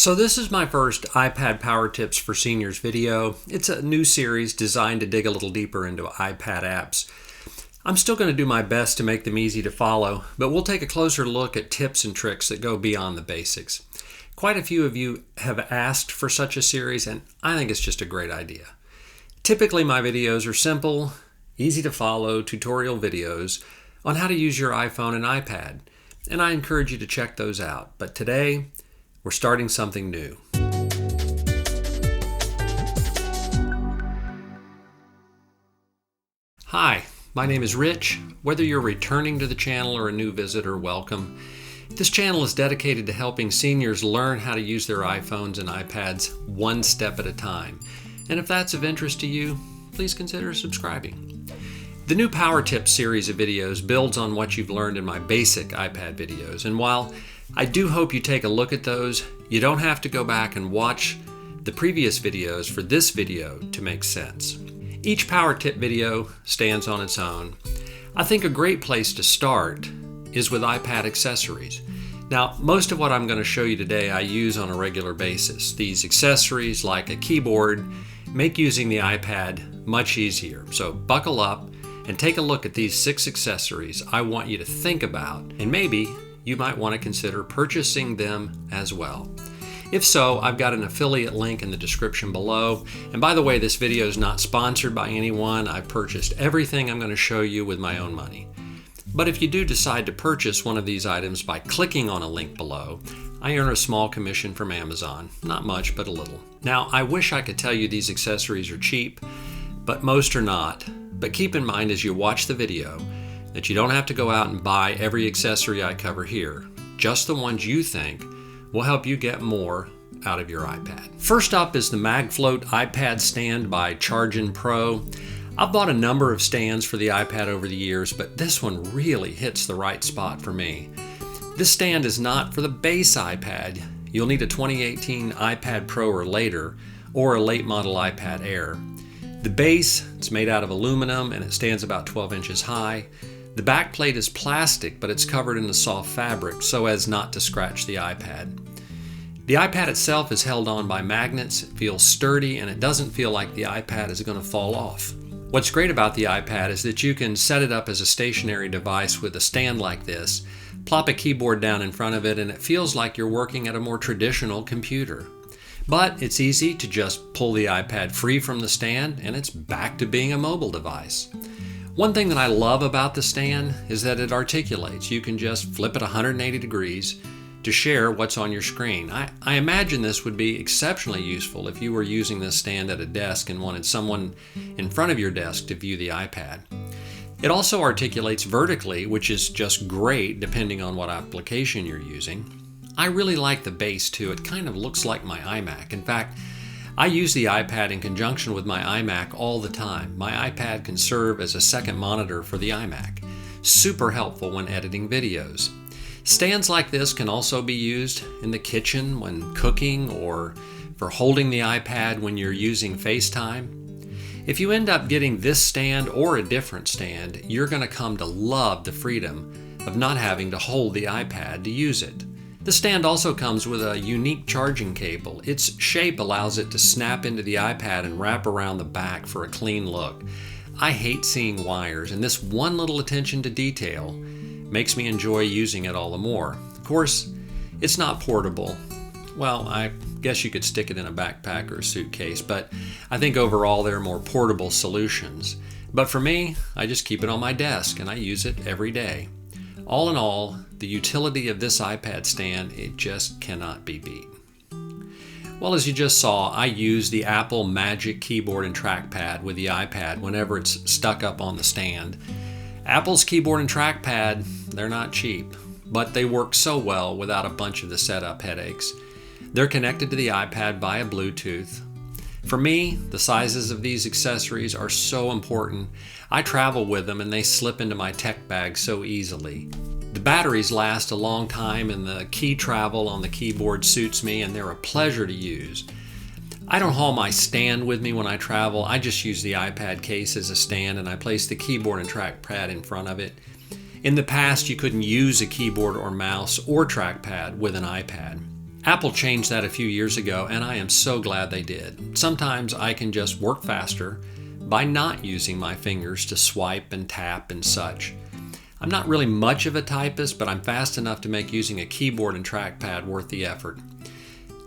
So this is my first iPad Power Tips for Seniors video. It's a new series designed to dig a little deeper into iPad apps. I'm still going to do my best to make them easy to follow, but we'll take a closer look at tips and tricks that go beyond the basics. Quite a few of you have asked for such a series, and I think it's just a great idea. Typically my videos are simple, easy to follow tutorial videos on how to use your iPhone and iPad, and I encourage you to check those out. But today, we're starting something new. Hi, my name is Rich. Whether you're returning to the channel or a new visitor, welcome. This channel is dedicated to helping seniors learn how to use their iPhones and iPads one step at a time. And if that's of interest to you, please consider subscribing. The new Power Tips series of videos builds on what you've learned in my basic iPad videos, and while I do hope you take a look at those, you don't have to go back and watch the previous videos for this video to make sense. Each Power Tip video stands on its own. I think a great place to start is with iPad accessories. Now, most of what I'm going to show you today I use on a regular basis. These accessories, like a keyboard, make using the iPad much easier. So buckle up and take a look at these 6 accessories I want you to think about, and maybe you might want to consider purchasing them as well. If so, I've got an affiliate link in the description below. And by the way, this video is not sponsored by anyone. I purchased everything I'm going to show you with my own money. But if you do decide to purchase one of these items by clicking on a link below, I earn a small commission from Amazon. Not much, but a little. Now, I wish I could tell you these accessories are cheap, but most are not. But keep in mind as you watch the video that you don't have to go out and buy every accessory I cover here. Just the ones you think will help you get more out of your iPad. First up is the MagFloat iPad stand by Chargin Pro. I've bought a number of stands for the iPad over the years, but this one really hits the right spot for me. This stand is not for the base iPad. You'll need a 2018 iPad Pro or later, or a late model iPad Air. The base, it's made out of aluminum and it stands about 12 inches high. The back plate is plastic, but it's covered in a soft fabric so as not to scratch the iPad. The iPad itself is held on by magnets, it feels sturdy, and it doesn't feel like the iPad is going to fall off. What's great about the iPad is that you can set it up as a stationary device with a stand like this, plop a keyboard down in front of it, and it feels like you're working at a more traditional computer. But it's easy to just pull the iPad free from the stand, and it's back to being a mobile device. One thing that I love about the stand is that it articulates. You can just flip it 180 degrees to share what's on your screen. I imagine this would be exceptionally useful if you were using this stand at a desk and wanted someone in front of your desk to view the iPad. It also articulates vertically, which is just great depending on what application you're using. I really like the base too. It kind of looks like my iMac. In fact, I use the iPad in conjunction with my iMac all the time. My iPad can serve as a second monitor for the iMac. Super helpful when editing videos. Stands like this can also be used in the kitchen when cooking or for holding the iPad when you're using FaceTime. If you end up getting this stand or a different stand, you're going to come to love the freedom of not having to hold the iPad to use it. The stand also comes with a unique charging cable. Its shape allows it to snap into the iPad and wrap around the back for a clean look. I hate seeing wires, and this one little attention to detail makes me enjoy using it all the more. Of course, it's not portable. Well, I guess you could stick it in a backpack or a suitcase, but I think overall there are more portable solutions. But for me, I just keep it on my desk and I use it every day. All in all, the utility of this iPad stand, it just cannot be beat. Well, as you just saw, I use the Apple Magic Keyboard and Trackpad with the iPad whenever it's stuck up on the stand. Apple's keyboard and trackpad, they're not cheap, but they work so well without a bunch of the setup headaches. They're connected to the iPad via Bluetooth. For me, the sizes of these accessories are so important. I travel with them and they slip into my tech bag so easily. The batteries last a long time and the key travel on the keyboard suits me and they're a pleasure to use. I don't haul my stand with me when I travel. I just use the iPad case as a stand and I place the keyboard and trackpad in front of it. In the past, you couldn't use a keyboard or mouse or trackpad with an iPad. Apple changed that a few years ago, and I am so glad they did. Sometimes I can just work faster by not using my fingers to swipe and tap and such. I'm not really much of a typist, but I'm fast enough to make using a keyboard and trackpad worth the effort.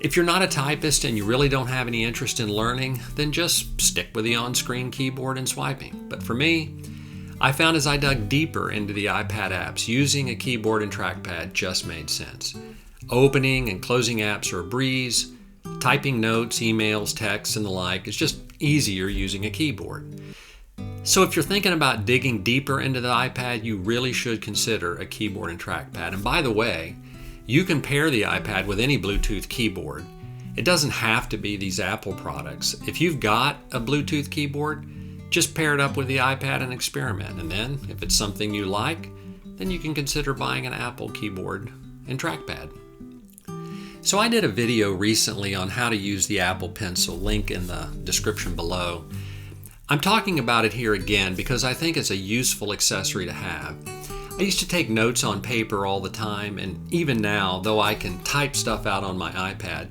If you're not a typist and you really don't have any interest in learning, then just stick with the on-screen keyboard and swiping. But for me, I found as I dug deeper into the iPad apps, using a keyboard and trackpad just made sense. Opening and closing apps are a breeze. Typing notes, emails, texts, and the like is just easier using a keyboard. So if you're thinking about digging deeper into the iPad, you really should consider a keyboard and trackpad. And by the way, you can pair the iPad with any Bluetooth keyboard. It doesn't have to be these Apple products. If you've got a Bluetooth keyboard, just pair it up with the iPad and experiment. And then, if it's something you like, then you can consider buying an Apple keyboard and trackpad. So I did a video recently on how to use the Apple Pencil, link in the description below. I'm talking about it here again because I think it's a useful accessory to have. I used to take notes on paper all the time, and even now, though I can type stuff out on my iPad,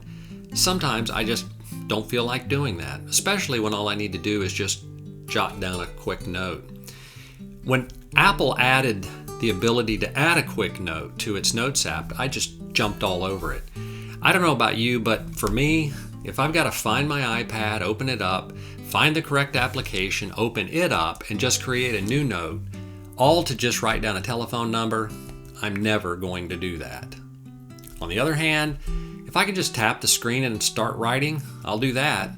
sometimes I just don't feel like doing that, especially when all I need to do is just jot down a quick note. When Apple added the ability to add a quick note to its Notes app, I just jumped all over it. I don't know about you, but for me, if I've got to find my iPad, open it up, find the correct application, open it up, and just create a new note, all to just write down a telephone number, I'm never going to do that. On the other hand, if I can just tap the screen and start writing, I'll do that.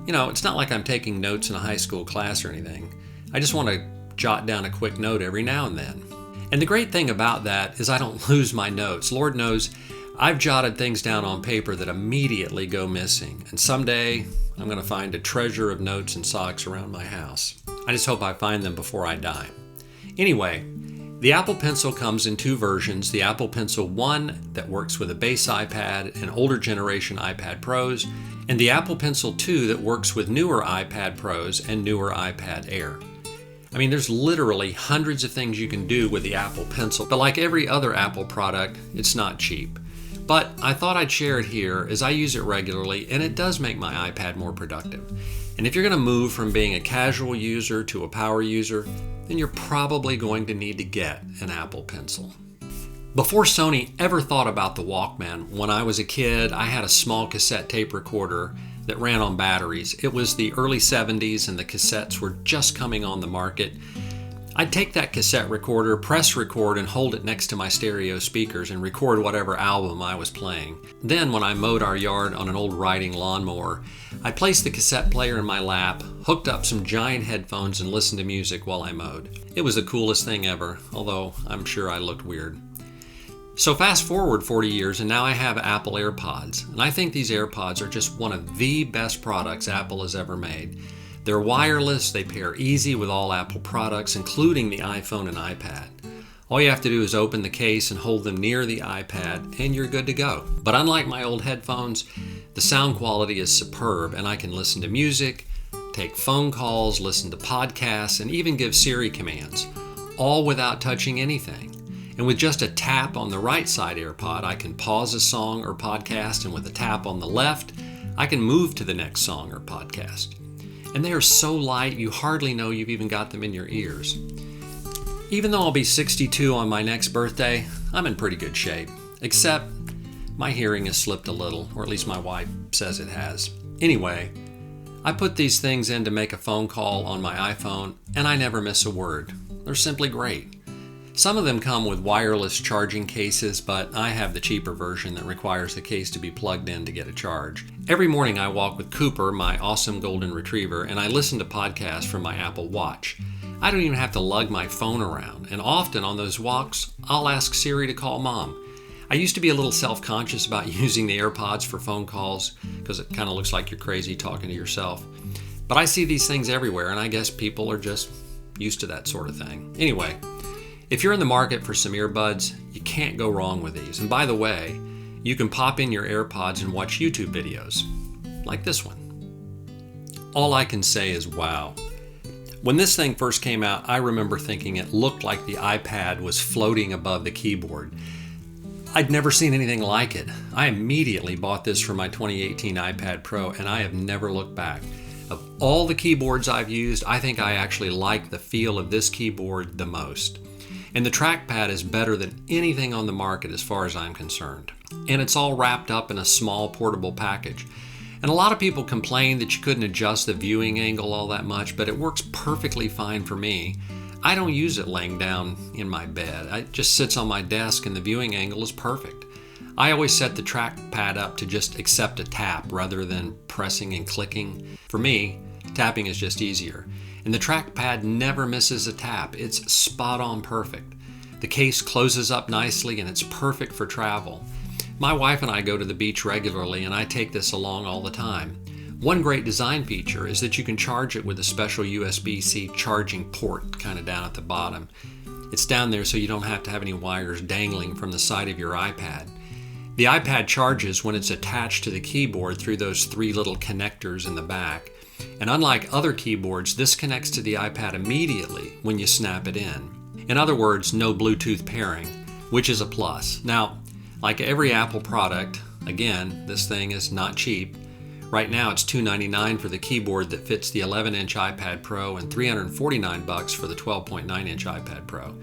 You know, it's not like I'm taking notes in a high school class or anything. I just want to jot down a quick note every now and then. And the great thing about that is I don't lose my notes. Lord knows I've jotted things down on paper that immediately go missing. And someday I'm going to find a treasure of notes and socks around my house. I just hope I find them before I die. Anyway, the Apple Pencil comes in two versions. The Apple Pencil 1 that works with a base iPad and older generation iPad Pros, and the Apple Pencil 2 that works with newer iPad Pros and newer iPad Air. I mean, there's literally hundreds of things you can do with the Apple Pencil, but like every other Apple product, it's not cheap. But I thought I'd share it here as I use it regularly, and it does make my iPad more productive. And if you're going to move from being a casual user to a power user, then you're probably going to need to get an Apple Pencil. Before Sony ever thought about the Walkman, when I was a kid, I had a small cassette tape recorder that ran on batteries. It was the early 70s and the cassettes were just coming on the market. I'd take that cassette recorder, press record, and hold it next to my stereo speakers and record whatever album I was playing. Then, when I mowed our yard on an old riding lawnmower, I placed the cassette player in my lap, hooked up some giant headphones, and listened to music while I mowed. It was the coolest thing ever, although I'm sure I looked weird. So fast forward 40 years, and now I have Apple AirPods, and I think these AirPods are just one of the best products Apple has ever made. They're wireless, they pair easy with all Apple products, including the iPhone and iPad. All you have to do is open the case and hold them near the iPad, and you're good to go. But unlike my old headphones, the sound quality is superb, and I can listen to music, take phone calls, listen to podcasts, and even give Siri commands, all without touching anything. And with just a tap on the right side AirPod, I can pause a song or podcast, and with a tap on the left, I can move to the next song or podcast. And they are so light you hardly know you've even got them in your ears. Even though I'll be 62 on my next birthday, I'm in pretty good shape. Except my hearing has slipped a little, or at least my wife says it has. Anyway, I put these things in to make a phone call on my iPhone, and I never miss a word. They're simply great. Some of them come with wireless charging cases, but I have the cheaper version that requires the case to be plugged in to get a charge. Every morning I walk with Cooper, my awesome golden retriever, and I listen to podcasts from my Apple Watch. I don't even have to lug my phone around, and often on those walks, I'll ask Siri to call Mom. I used to be a little self-conscious about using the AirPods for phone calls because it kind of looks like you're crazy talking to yourself. But I see these things everywhere, and I guess people are just used to that sort of thing. Anyway, if you're in the market for some earbuds, you can't go wrong with these. And by the way, you can pop in your AirPods and watch YouTube videos, like this one. All I can say is wow. When this thing first came out, I remember thinking it looked like the iPad was floating above the keyboard. I'd never seen anything like it. I immediately bought this for my 2018 iPad Pro, and I have never looked back. Of all the keyboards I've used, I think I actually like the feel of this keyboard the most. And the trackpad is better than anything on the market as far as I'm concerned. And it's all wrapped up in a small portable package. And a lot of people complain that you couldn't adjust the viewing angle all that much, but it works perfectly fine for me. I don't use it laying down in my bed. It just sits on my desk and the viewing angle is perfect. I always set the trackpad up to just accept a tap rather than pressing and clicking. For me, tapping is just easier. And the trackpad never misses a tap. It's spot on perfect. The case closes up nicely and it's perfect for travel. My wife and I go to the beach regularly and I take this along all the time. One great design feature is that you can charge it with a special USB-C charging port kind of down at the bottom. It's down there so you don't have to have any wires dangling from the side of your iPad. The iPad charges when it's attached to the keyboard through those 3 little connectors in the back. And unlike other keyboards, this connects to the iPad immediately when you snap it in. In other words, no Bluetooth pairing, which is a plus. Now, like every Apple product, again, this thing is not cheap. Right now it's $299 for the keyboard that fits the 11-inch iPad Pro and $349 for the 12.9-inch iPad Pro.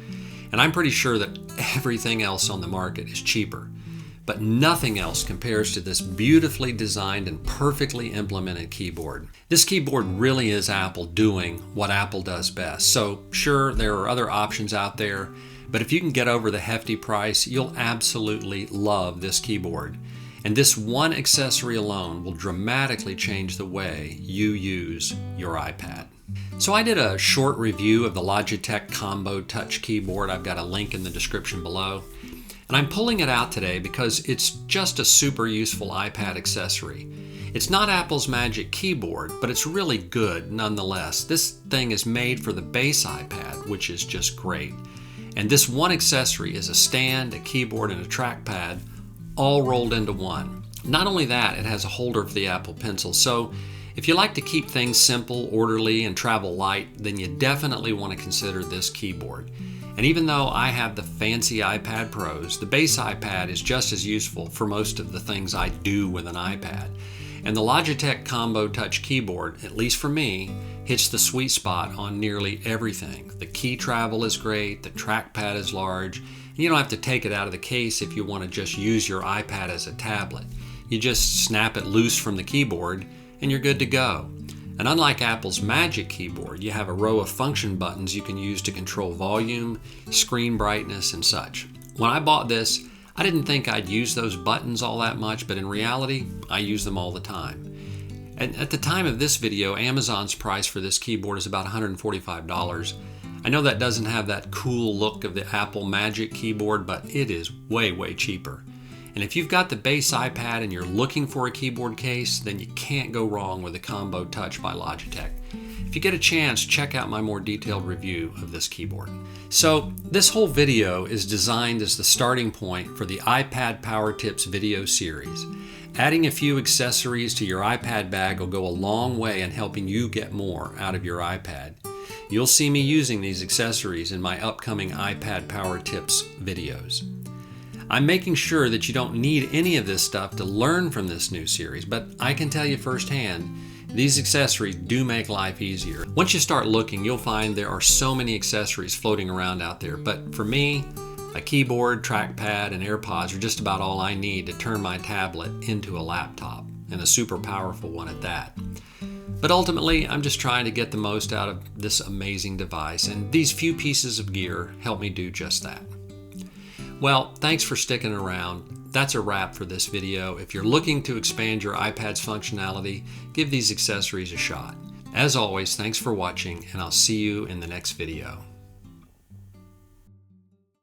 And I'm pretty sure that everything else on the market is cheaper. But nothing else compares to this beautifully designed and perfectly implemented keyboard. This keyboard really is Apple doing what Apple does best. So sure, there are other options out there, but if you can get over the hefty price, you'll absolutely love this keyboard. And this one accessory alone will dramatically change the way you use your iPad. So I did a short review of the Logitech Combo Touch keyboard. I've got a link in the description below. And I'm pulling it out today because it's just a super useful iPad accessory. It's not Apple's magic keyboard, but it's really good nonetheless. This thing is made for the base iPad, which is just great. And this one accessory is a stand, a keyboard, and a trackpad all rolled into one. Not only that, it has a holder for the Apple Pencil. So if you like to keep things simple, orderly, and travel light, then you definitely want to consider this keyboard. And even though I have the fancy iPad Pros, the base iPad is just as useful for most of the things I do with an iPad. And the Logitech Combo Touch keyboard, at least for me, hits the sweet spot on nearly everything. The key travel is great, the trackpad is large, and you don't have to take it out of the case if you want to just use your iPad as a tablet. You just snap it loose from the keyboard and you're good to go. And unlike Apple's Magic Keyboard, you have a row of function buttons you can use to control volume, screen brightness, and such. When I bought this, I didn't think I'd use those buttons all that much, but in reality, I use them all the time. And at the time of this video, Amazon's price for this keyboard is about $145. I know that doesn't have that cool look of the Apple Magic Keyboard, but it is way, way cheaper. And if you've got the base iPad and you're looking for a keyboard case, then you can't go wrong with the Combo Touch by Logitech. If you get a chance, check out my more detailed review of this keyboard. So this whole video is designed as the starting point for the iPad Power Tips video series. Adding a few accessories to your iPad bag will go a long way in helping you get more out of your iPad. You'll see me using these accessories in my upcoming iPad Power Tips videos. I'm making sure that you don't need any of this stuff to learn from this new series, but I can tell you firsthand, these accessories do make life easier. Once you start looking, you'll find there are so many accessories floating around out there, but for me, a keyboard, trackpad, and AirPods are just about all I need to turn my tablet into a laptop, and a super powerful one at that. But ultimately, I'm just trying to get the most out of this amazing device, and these few pieces of gear help me do just that. Well, thanks for sticking around. That's a wrap for this video. If you're looking to expand your iPad's functionality, give these accessories a shot. As always, thanks for watching, and I'll see you in the next video.